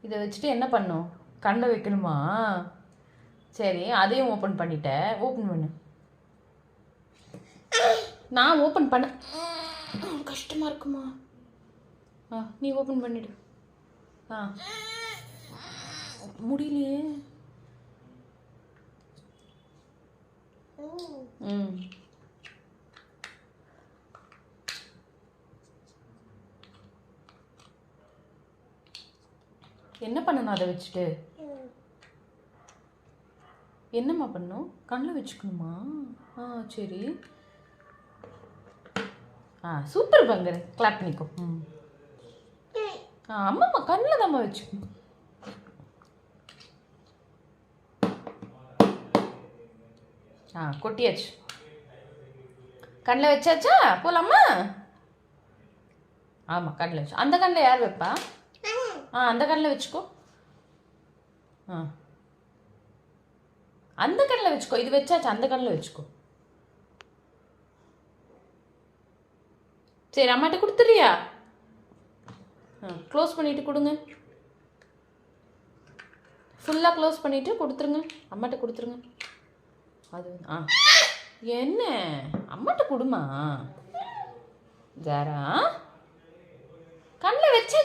இதை வச்சுட்டு என்ன பண்ணும்? கண்ணில் வைக்கணுமா? சரி, அதையும் ஓப்பன் பண்ணிட்டேன். ஓப்பன் பண்ணு. நான் ஓப்பன் பண்ண கஷ்டமாக இருக்குமா? நீ ஓப்பன் பண்ணிடு. முடியலையே. என்ன பண்ணணும் அதை வச்சுட்டு? என்னம்மா பண்ணும்? கண்ணில் வச்சுக்கணுமா? சரி. சூப்பர் பங்கரு, கிளாப் பண்ணிக்கோ. ஆமாம்மா, கண்ணில் தாம்மா வச்சுக்கணும். கொட்டியாச்சு. கண்ணில் வச்சாச்சா? போலாமா? ஆமாம், கண்ணில் வச்சு. அந்த கண்ணில் யார் வைப்பா? அந்த கண்ணில் வச்சுக்கோ. அந்த கண்ணில் வச்சுக்கோ. இது வச்சாச்சு, அந்த கண்ணில் வச்சுக்கோ. சரி, அம்மாட்ட கொடுத்துறியா? க்ளோஸ் பண்ணிவிட்டு கொடுங்க. ஃபுல்லாக க்ளோஸ் பண்ணிவிட்டு கொடுத்துருங்க. அம்மாட்ட கொடுத்துருங்க. அது என்ன? அம்மாட்ட கொடுமா. ஜாரா, கண்ணில் வச்சாச்சு.